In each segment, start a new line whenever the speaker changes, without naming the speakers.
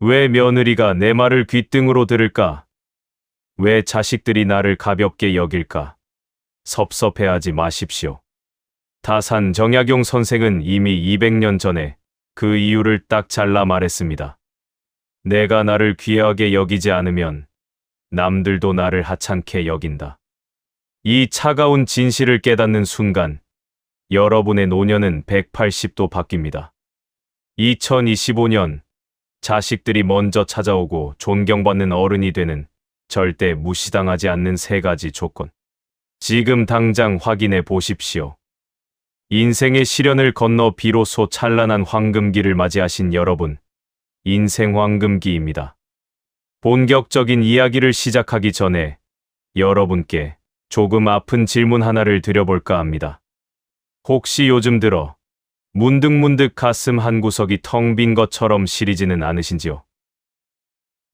왜 며느리가 내 말을 귓등으로 들을까? 왜 자식들이 나를 가볍게 여길까? 섭섭해하지 마십시오. 다산 정약용 선생은 이미 200년 전에 그 이유를 딱 잘라 말했습니다. 내가 나를 귀하게 여기지 않으면 남들도 나를 하찮게 여긴다. 이 차가운 진실을 깨닫는 순간 여러분의 노년은 180도 바뀝니다. 2025년 자식들이 먼저 찾아오고 존경받는 어른이 되는 절대 무시당하지 않는 세 가지 조건. 지금 당장 확인해 보십시오. 인생의 시련을 건너 비로소 찬란한 황금기를 맞이하신 여러분, 인생 황금기입니다. 본격적인 이야기를 시작하기 전에 여러분께 조금 아픈 질문 하나를 드려볼까 합니다. 혹시 요즘 들어 문득문득 가슴 한구석이 텅 빈 것처럼 시리지는 않으신지요?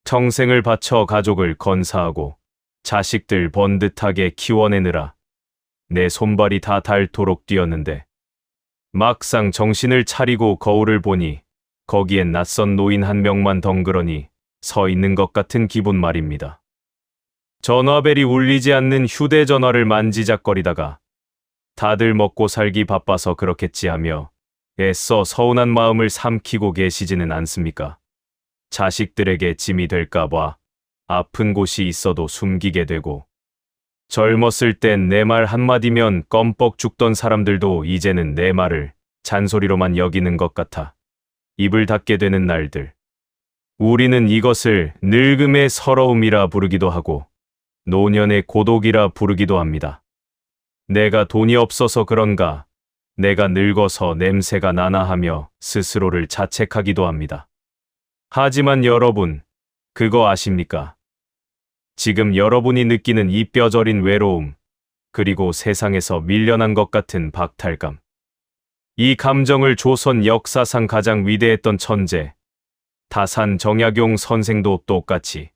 평생을 바쳐 가족을 건사하고 자식들 번듯하게 키워내느라 내 손발이 다 닳도록 뛰었는데 막상 정신을 차리고 거울을 보니 거기엔 낯선 노인 한 명만 덩그러니 서 있는 것 같은 기분 말입니다. 전화벨이 울리지 않는 휴대전화를 만지작거리다가 다들 먹고 살기 바빠서 그렇겠지 하며 애써 서운한 마음을 삼키고 계시지는 않습니까? 자식들에게 짐이 될까봐 아픈 곳이 있어도 숨기게 되고 젊었을 땐 내 말 한마디면 껌뻑 죽던 사람들도 이제는 내 말을 잔소리로만 여기는 것 같아 입을 닫게 되는 날들. 우리는 이것을 늙음의 서러움이라 부르기도 하고 노년의 고독이라 부르기도 합니다. 내가 돈이 없어서 그런가, 내가 늙어서 냄새가 나나 하며 스스로를 자책하기도 합니다. 하지만 여러분, 그거 아십니까? 지금 여러분이 느끼는 이 뼈저린 외로움, 그리고 세상에서 밀려난 것 같은 박탈감. 이 감정을 조선 역사상 가장 위대했던 천재, 다산 정약용 선생도 똑같이,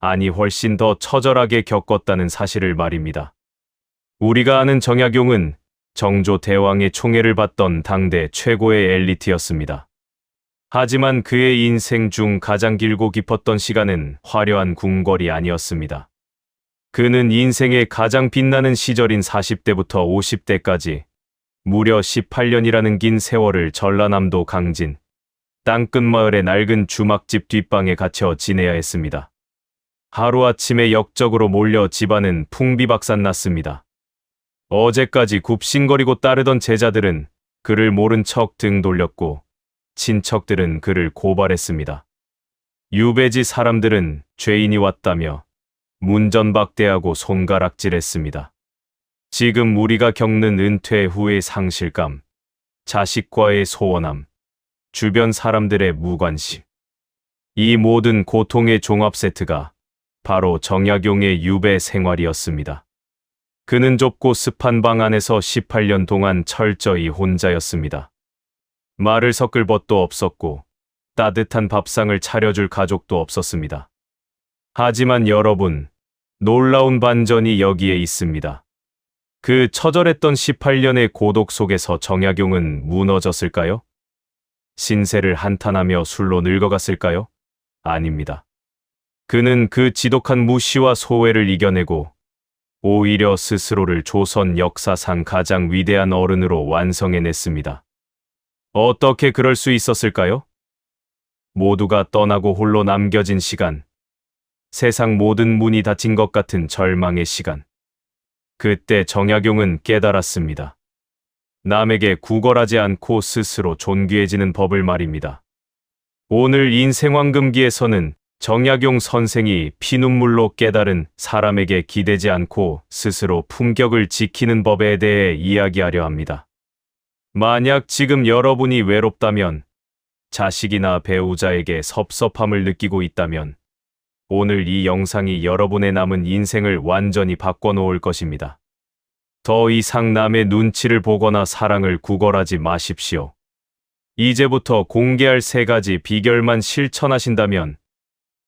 아니 훨씬 더 처절하게 겪었다는 사실을 말입니다. 우리가 아는 정약용은 정조 대왕의 총애를 받던 당대 최고의 엘리트였습니다. 하지만 그의 인생 중 가장 길고 깊었던 시간은 화려한 궁궐이 아니었습니다. 그는 인생의 가장 빛나는 시절인 40대부터 50대까지 무려 18년이라는 긴 세월을 전라남도 강진, 땅끝마을의 낡은 주막집 뒷방에 갇혀 지내야 했습니다. 하루아침에 역적으로 몰려 집안은 풍비박산났습니다. 어제까지 굽신거리고 따르던 제자들은 그를 모른 척 등 돌렸고 친척들은 그를 고발했습니다. 유배지 사람들은 죄인이 왔다며 문전박대하고 손가락질했습니다. 지금 우리가 겪는 은퇴 후의 상실감, 자식과의 소원함, 주변 사람들의 무관심. 이 모든 고통의 종합 세트가 바로 정약용의 유배 생활이었습니다. 그는 좁고 습한 방 안에서 18년 동안 철저히 혼자였습니다. 말을 섞을 벗도 없었고 따뜻한 밥상을 차려줄 가족도 없었습니다. 하지만 여러분, 놀라운 반전이 여기에 있습니다. 그 처절했던 18년의 고독 속에서 정약용은 무너졌을까요? 신세를 한탄하며 술로 늙어갔을까요? 아닙니다. 그는 그 지독한 무시와 소외를 이겨내고 오히려 스스로를 조선 역사상 가장 위대한 어른으로 완성해냈습니다. 어떻게 그럴 수 있었을까요? 모두가 떠나고 홀로 남겨진 시간. 세상 모든 문이 닫힌 것 같은 절망의 시간. 그때 정약용은 깨달았습니다. 남에게 구걸하지 않고 스스로 존귀해지는 법을 말입니다. 오늘 인생황금기에서는 정약용 선생이 피눈물로 깨달은 사람에게 기대지 않고 스스로 품격을 지키는 법에 대해 이야기하려 합니다. 만약 지금 여러분이 외롭다면, 자식이나 배우자에게 섭섭함을 느끼고 있다면, 오늘 이 영상이 여러분의 남은 인생을 완전히 바꿔놓을 것입니다. 더 이상 남의 눈치를 보거나 사랑을 구걸하지 마십시오. 이제부터 공개할 3가지 비결만 실천하신다면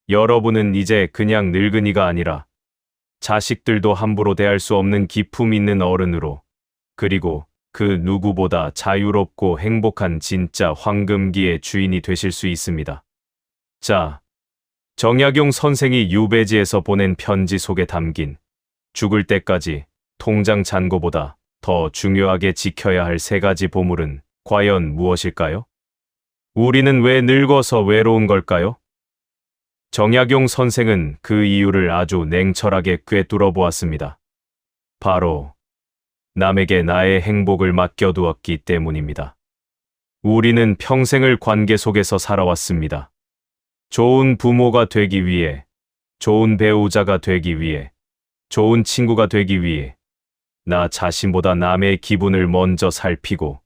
여러분은 이제 그냥 늙은이가 아니라 자식들도 함부로 대할 수 없는 기품 있는 어른으로, 그리고 그 누구보다 자유롭고 행복한 진짜 황금기의 주인이 되실 수 있습니다. 자, 정약용 선생이 유배지에서 보낸 편지 속에 담긴 죽을 때까지 통장 잔고보다 더 중요하게 지켜야 할 3가지 보물은 과연 무엇일까요? 우리는 왜 늙어서 외로운 걸까요? 정약용 선생은 그 이유를 아주 냉철하게 꿰뚫어 보았습니다. 바로 남에게 나의 행복을 맡겨두었기 때문입니다. 우리는 평생을 관계 속에서 살아왔습니다. 좋은 부모가 되기 위해, 좋은 배우자가 되기 위해, 좋은 친구가 되기 위해 나 자신보다 남의 기분을 먼저 살피고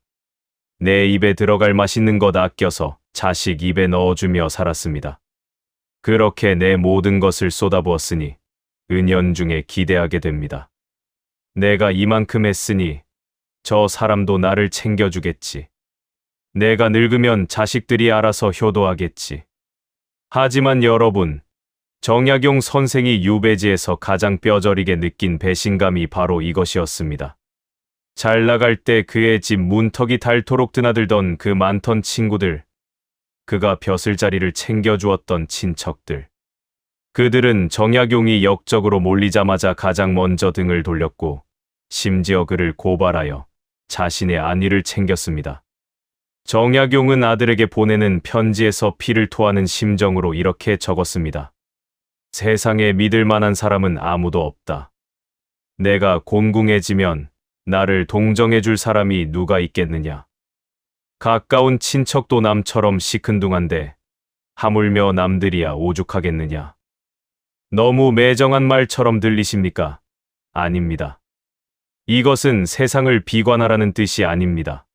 내 입에 들어갈 맛있는 것 아껴서 자식 입에 넣어주며 살았습니다. 그렇게 내 모든 것을 쏟아부었으니 은연중에 기대하게 됩니다. 내가 이만큼 했으니 저 사람도 나를 챙겨주겠지. 내가 늙으면 자식들이 알아서 효도하겠지. 하지만 여러분, 정약용 선생이 유배지에서 가장 뼈저리게 느낀 배신감이 바로 이것이었습니다. 잘 나갈 때 그의 집 문턱이 닳도록 드나들던 그 많던 친구들, 그가 벼슬자리를 챙겨주었던 친척들. 그들은 정약용이 역적으로 몰리자마자 가장 먼저 등을 돌렸고 심지어 그를 고발하여 자신의 안위를 챙겼습니다. 정약용은 아들에게 보내는 편지에서 피를 토하는 심정으로 이렇게 적었습니다. 세상에 믿을 만한 사람은 아무도 없다. 내가 곤궁해지면 나를 동정해줄 사람이 누가 있겠느냐. 가까운 친척도 남처럼 시큰둥한데 하물며 남들이야 오죽하겠느냐. 너무 매정한 말처럼 들리십니까? 아닙니다. 이것은 세상을 비관하라는 뜻이 아닙니다.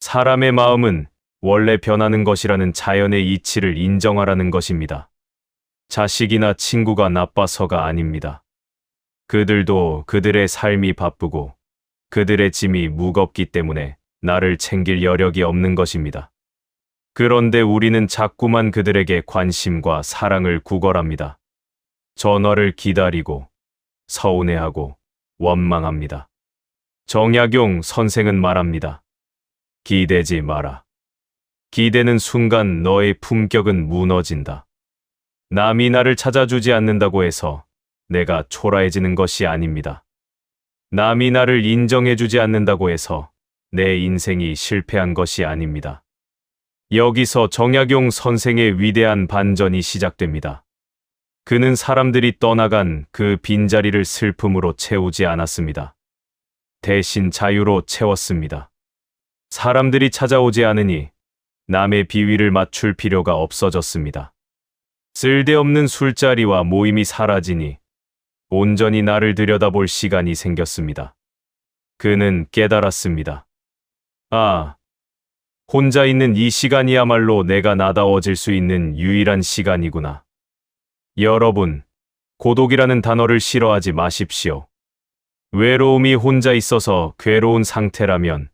사람의 마음은 원래 변하는 것이라는 자연의 이치를 인정하라는 것입니다. 자식이나 친구가 나빠서가 아닙니다. 그들도 그들의 삶이 바쁘고 그들의 짐이 무겁기 때문에 나를 챙길 여력이 없는 것입니다. 그런데 우리는 자꾸만 그들에게 관심과 사랑을 구걸합니다. 전화를 기다리고 서운해하고 원망합니다. 정약용 선생은 말합니다. 기대지 마라. 기대는 순간 너의 품격은 무너진다. 남이 나를 찾아주지 않는다고 해서 내가 초라해지는 것이 아닙니다. 남이 나를 인정해주지 않는다고 해서 내 인생이 실패한 것이 아닙니다. 여기서 정약용 선생의 위대한 반전이 시작됩니다. 그는 사람들이 떠나간 그 빈자리를 슬픔으로 채우지 않았습니다. 대신 자유로 채웠습니다. 사람들이 찾아오지 않으니 남의 비위를 맞출 필요가 없어졌습니다. 쓸데없는 술자리와 모임이 사라지니 온전히 나를 들여다볼 시간이 생겼습니다. 그는 깨달았습니다. 아, 혼자 있는 이 시간이야말로 내가 나다워질 수 있는 유일한 시간이구나. 여러분, 고독이라는 단어를 싫어하지 마십시오. 외로움이 혼자 있어서 괴로운 상태라면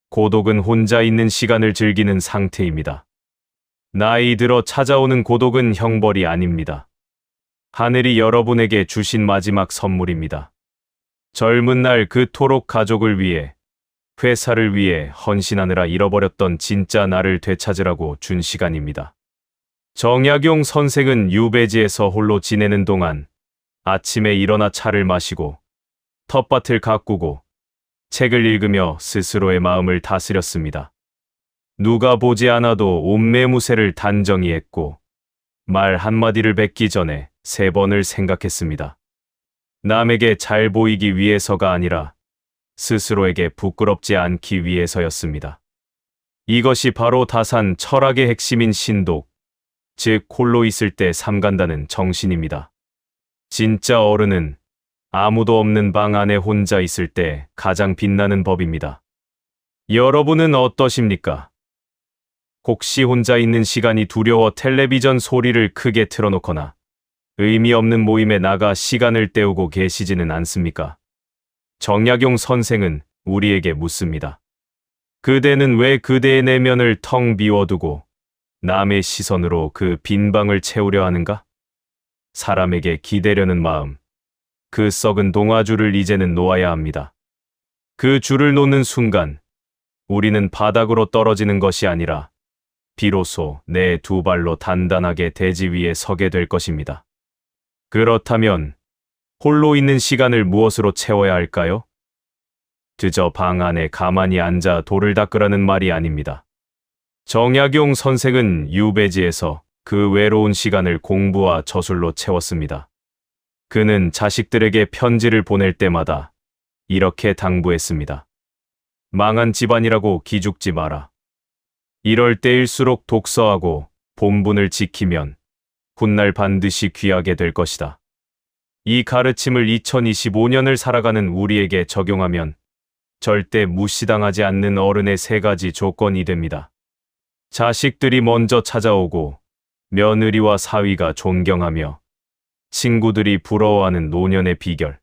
고독은 혼자 있는 시간을 즐기는 상태입니다. 나이 들어 찾아오는 고독은 형벌이 아닙니다. 하늘이 여러분에게 주신 마지막 선물입니다. 젊은 날 그토록 가족을 위해, 회사를 위해 헌신하느라 잃어버렸던 진짜 나를 되찾으라고 준 시간입니다. 정약용 선생은 유배지에서 홀로 지내는 동안 아침에 일어나 차를 마시고 텃밭을 가꾸고 책을 읽으며 스스로의 마음을 다스렸습니다. 누가 보지 않아도 옷매무새를 단정히 했고 말 한마디를 뱉기 전에 3번을 생각했습니다. 남에게 잘 보이기 위해서가 아니라 스스로에게 부끄럽지 않기 위해서였습니다. 이것이 바로 다산 철학의 핵심인 신독, 즉 홀로 있을 때 삼간다는 정신입니다. 진짜 어른은 아무도 없는 방 안에 혼자 있을 때 가장 빛나는 법입니다. 여러분은 어떠십니까? 혹시 혼자 있는 시간이 두려워 텔레비전 소리를 크게 틀어놓거나 의미 없는 모임에 나가 시간을 때우고 계시지는 않습니까? 정약용 선생은 우리에게 묻습니다. 그대는 왜 그대의 내면을 텅 비워두고 남의 시선으로 그 빈 방을 채우려 하는가? 사람에게 기대려는 마음, 그 썩은 동아줄을 이제는 놓아야 합니다. 그 줄을 놓는 순간 우리는 바닥으로 떨어지는 것이 아니라 비로소 내 두 발로 단단하게 대지 위에 서게 될 것입니다. 그렇다면 홀로 있는 시간을 무엇으로 채워야 할까요? 그저 방 안에 가만히 앉아 돌을 닦으라는 말이 아닙니다. 정약용 선생은 유배지에서 그 외로운 시간을 공부와 저술로 채웠습니다. 그는 자식들에게 편지를 보낼 때마다 이렇게 당부했습니다. 망한 집안이라고 기죽지 마라. 이럴 때일수록 독서하고 본분을 지키면 훗날 반드시 귀하게 될 것이다. 이 가르침을 2025년을 살아가는 우리에게 적용하면 절대 무시당하지 않는 어른의 세 가지 조건이 됩니다. 자식들이 먼저 찾아오고 며느리와 사위가 존경하며 친구들이 부러워하는 노년의 비결.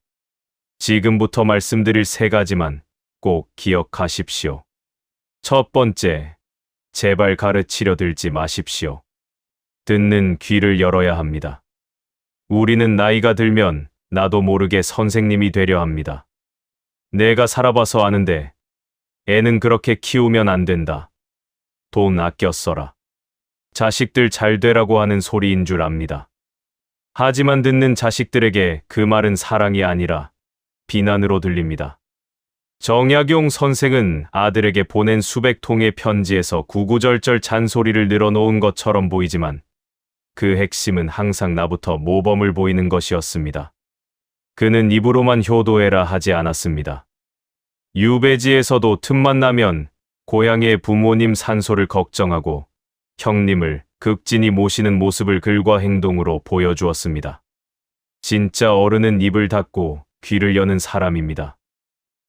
지금부터 말씀드릴 세 가지만 꼭 기억하십시오. 첫 번째, 제발 가르치려 들지 마십시오. 듣는 귀를 열어야 합니다. 우리는 나이가 들면 나도 모르게 선생님이 되려 합니다. 내가 살아봐서 아는데 애는 그렇게 키우면 안 된다. 돈 아껴 써라. 자식들 잘 되라고 하는 소리인 줄 압니다. 하지만 듣는 자식들에게 그 말은 사랑이 아니라 비난으로 들립니다. 정약용 선생은 아들에게 보낸 수백 통의 편지에서 구구절절 잔소리를 늘어놓은 것처럼 보이지만 그 핵심은 항상 나부터 모범을 보이는 것이었습니다. 그는 입으로만 효도해라 하지 않았습니다. 유배지에서도 틈만 나면 고향의 부모님 산소를 걱정하고 형님을 극진히 모시는 모습을 글과 행동으로 보여주었습니다. 진짜 어른은 입을 닫고 귀를 여는 사람입니다.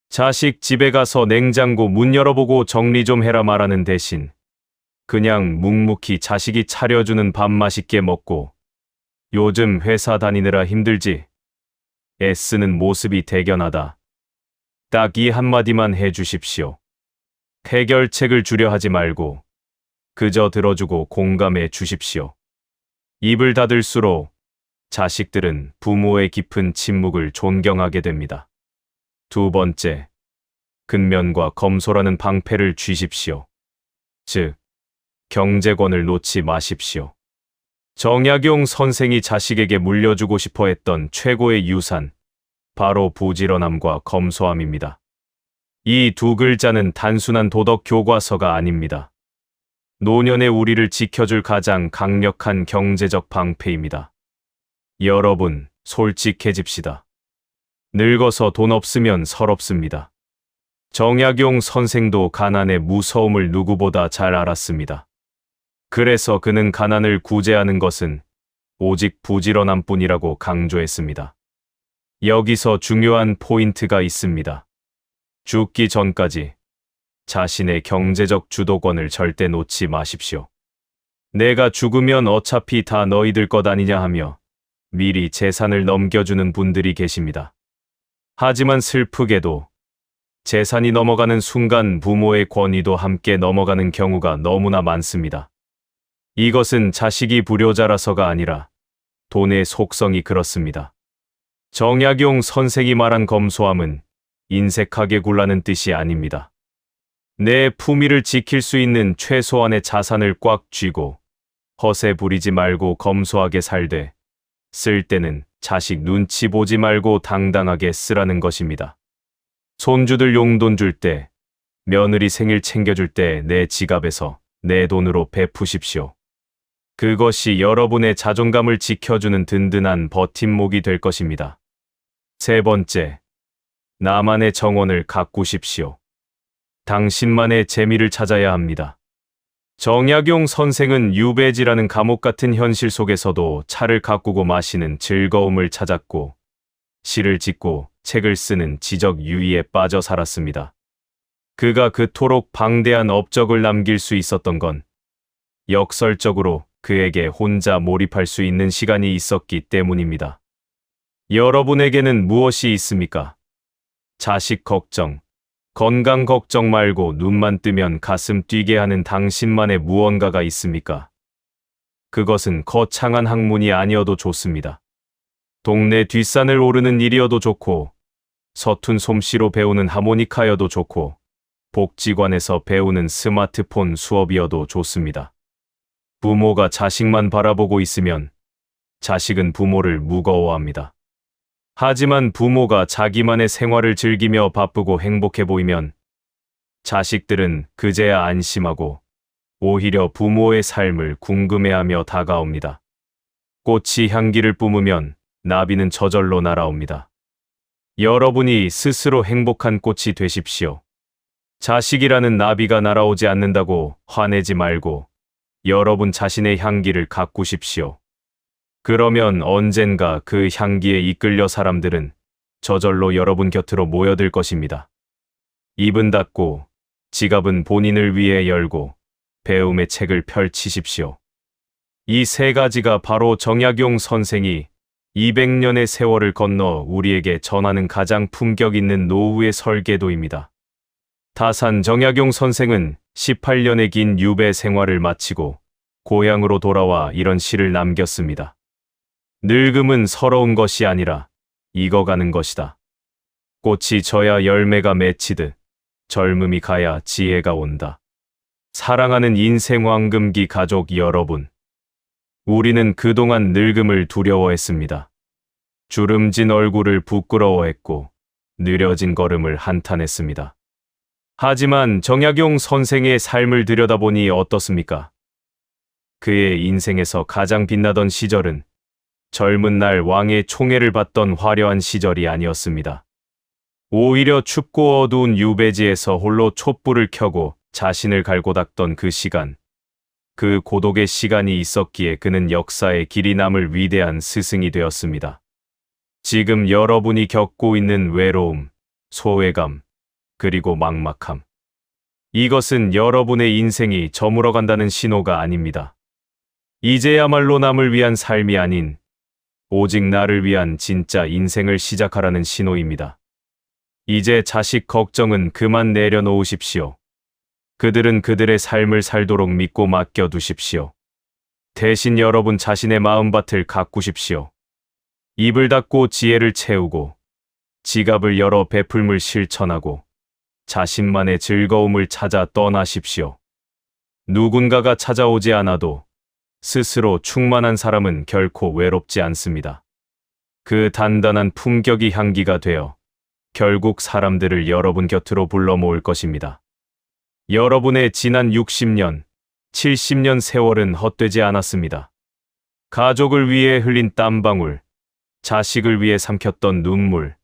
자식 집에 가서 냉장고 문 열어보고 정리 좀 해라 말하는 대신 그냥 묵묵히 자식이 차려주는 밥 맛있게 먹고 요즘 회사 다니느라 힘들지? 애쓰는 모습이 대견하다. 딱 이 한마디만 해주십시오. 해결책을 주려 하지 말고 그저 들어주고 공감해 주십시오. 입을 닫을수록 자식들은 부모의 깊은 침묵을 존경하게 됩니다. 두 번째, 근면과 검소라는 방패를 쥐십시오. 즉, 경제권을 놓지 마십시오. 정약용 선생이 자식에게 물려주고 싶어 했던 최고의 유산, 바로 부지런함과 검소함입니다. 이 두 글자는 단순한 도덕 교과서가 아닙니다. 노년의 우리를 지켜줄 가장 강력한 경제적 방패입니다. 여러분, 솔직해집시다. 늙어서 돈 없으면 서럽습니다. 정약용 선생도 가난의 무서움을 누구보다 잘 알았습니다. 그래서 그는 가난을 구제하는 것은 오직 부지런함뿐이라고 강조했습니다. 여기서 중요한 포인트가 있습니다. 죽기 전까지 자신의 경제적 주도권을 절대 놓지 마십시오. 내가 죽으면 어차피 다 너희들 것 아니냐 하며 미리 재산을 넘겨주는 분들이 계십니다. 하지만 슬프게도 재산이 넘어가는 순간 부모의 권위도 함께 넘어가는 경우가 너무나 많습니다. 이것은 자식이 불효자라서가 아니라 돈의 속성이 그렇습니다. 정약용 선생이 말한 검소함은 인색하게 굴라는 뜻이 아닙니다. 내 품위를 지킬 수 있는 최소한의 자산을 꽉 쥐고 허세 부리지 말고 검소하게 살되 쓸 때는 자식 눈치 보지 말고 당당하게 쓰라는 것입니다. 손주들 용돈 줄 때, 며느리 생일 챙겨줄 때 내 지갑에서 내 돈으로 베푸십시오. 그것이 여러분의 자존감을 지켜주는 든든한 버팀목이 될 것입니다. 세 번째, 나만의 정원을 가꾸십시오. 당신만의 재미를 찾아야 합니다. 정약용 선생은 유배지라는 감옥 같은 현실 속에서도 차를 가꾸고 마시는 즐거움을 찾았고 시를 짓고 책을 쓰는 지적 유의에 빠져 살았습니다. 그가 그토록 방대한 업적을 남길 수 있었던 건 역설적으로 그에게 혼자 몰입할 수 있는 시간이 있었기 때문입니다. 여러분에게는 무엇이 있습니까? 자식 걱정, 건강 걱정 말고 눈만 뜨면 가슴 뛰게 하는 당신만의 무언가가 있습니까? 그것은 거창한 학문이 아니어도 좋습니다. 동네 뒷산을 오르는 일이어도 좋고, 서툰 솜씨로 배우는 하모니카여도 좋고, 복지관에서 배우는 스마트폰 수업이어도 좋습니다. 부모가 자식만 바라보고 있으면 자식은 부모를 무거워합니다. 하지만 부모가 자기만의 생활을 즐기며 바쁘고 행복해 보이면 자식들은 그제야 안심하고 오히려 부모의 삶을 궁금해하며 다가옵니다. 꽃이 향기를 뿜으면 나비는 저절로 날아옵니다. 여러분이 스스로 행복한 꽃이 되십시오. 자식이라는 나비가 날아오지 않는다고 화내지 말고 여러분 자신의 향기를 가꾸십시오. 그러면 언젠가 그 향기에 이끌려 사람들은 저절로 여러분 곁으로 모여들 것입니다. 입은 닫고 지갑은 본인을 위해 열고 배움의 책을 펼치십시오. 이 세 가지가 바로 정약용 선생이 200년의 세월을 건너 우리에게 전하는 가장 품격 있는 노후의 설계도입니다. 타산 정약용 선생은 18년의 긴 유배 생활을 마치고 고향으로 돌아와 이런 시를 남겼습니다. 늙음은 서러운 것이 아니라 익어가는 것이다. 꽃이 져야 열매가 맺히듯 젊음이 가야 지혜가 온다. 사랑하는 인생 황금기 가족 여러분, 우리는 그동안 늙음을 두려워했습니다. 주름진 얼굴을 부끄러워했고 느려진 걸음을 한탄했습니다. 하지만 정약용 선생의 삶을 들여다보니 어떻습니까? 그의 인생에서 가장 빛나던 시절은 젊은 날 왕의 총애를 받던 화려한 시절이 아니었습니다. 오히려 춥고 어두운 유배지에서 홀로 촛불을 켜고 자신을 갈고 닦던 그 시간, 그 고독의 시간이 있었기에 그는 역사에 길이 남을 위대한 스승이 되었습니다. 지금 여러분이 겪고 있는 외로움, 소외감, 그리고 막막함. 이것은 여러분의 인생이 저물어간다는 신호가 아닙니다. 이제야말로 남을 위한 삶이 아닌 오직 나를 위한 진짜 인생을 시작하라는 신호입니다. 이제 자식 걱정은 그만 내려놓으십시오. 그들은 그들의 삶을 살도록 믿고 맡겨두십시오. 대신 여러분 자신의 마음밭을 가꾸십시오. 입을 닫고 지혜를 채우고 지갑을 열어 베풀물 실천하고 자신만의 즐거움을 찾아 떠나십시오. 누군가가 찾아오지 않아도 스스로 충만한 사람은 결코 외롭지 않습니다. 그 단단한 품격이 향기가 되어 결국 사람들을 여러분 곁으로 불러 모을 것입니다. 여러분의 지난 60년, 70년 세월은 헛되지 않았습니다. 가족을 위해 흘린 땀방울, 자식을 위해 삼켰던 눈물,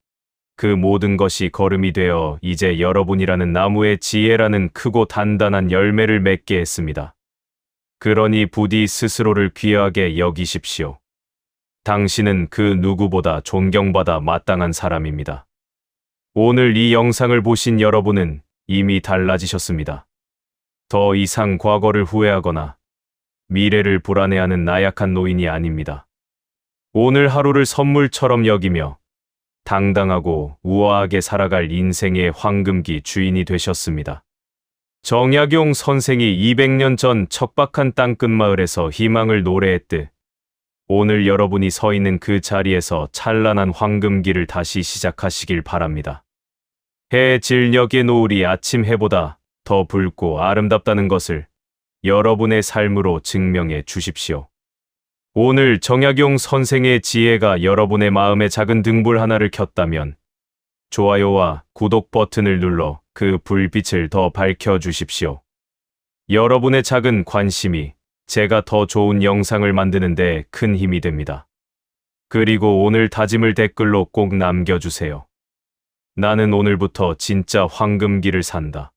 그 모든 것이 거름이 되어 이제 여러분이라는 나무의 지혜라는 크고 단단한 열매를 맺게 했습니다. 그러니 부디 스스로를 귀하게 여기십시오. 당신은 그 누구보다 존경받아 마땅한 사람입니다. 오늘 이 영상을 보신 여러분은 이미 달라지셨습니다. 더 이상 과거를 후회하거나 미래를 불안해하는 나약한 노인이 아닙니다. 오늘 하루를 선물처럼 여기며 당당하고 우아하게 살아갈 인생의 황금기 주인이 되셨습니다. 정약용 선생이 200년 전 척박한 땅끝 마을에서 희망을 노래했듯 오늘 여러분이 서 있는 그 자리에서 찬란한 황금기를 다시 시작하시길 바랍니다. 해의 진력의 노을이 아침 해보다 더 붉고 아름답다는 것을 여러분의 삶으로 증명해 주십시오. 오늘 정약용 선생의 지혜가 여러분의 마음에 작은 등불 하나를 켰다면 좋아요와 구독 버튼을 눌러 그 불빛을 더 밝혀 주십시오. 여러분의 작은 관심이 제가 더 좋은 영상을 만드는 데 큰 힘이 됩니다. 그리고 오늘 다짐을 댓글로 꼭 남겨주세요. 나는 오늘부터 진짜 황금기를 산다.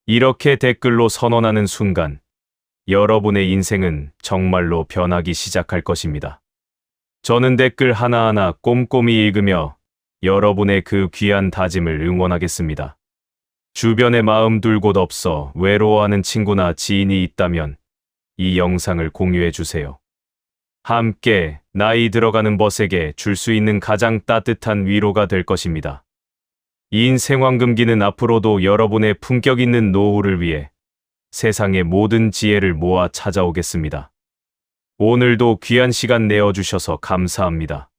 이렇게 댓글로 선언하는 순간 여러분의 인생은 정말로 변하기 시작할 것입니다. 저는 댓글 하나하나 꼼꼼히 읽으며 여러분의 그 귀한 다짐을 응원하겠습니다. 주변에 마음 둘 곳 없어 외로워하는 친구나 지인이 있다면 이 영상을 공유해 주세요. 함께 나이 들어가는 벗에게 줄 수 있는 가장 따뜻한 위로가 될 것입니다. 인생 황금기는 앞으로도 여러분의 품격 있는 노후를 위해 세상의 모든 지혜를 모아 찾아오겠습니다. 오늘도 귀한 시간 내어주셔서 감사합니다.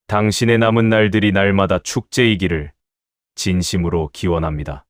당신의 남은 날들이 날마다 축제이기를 진심으로 기원합니다.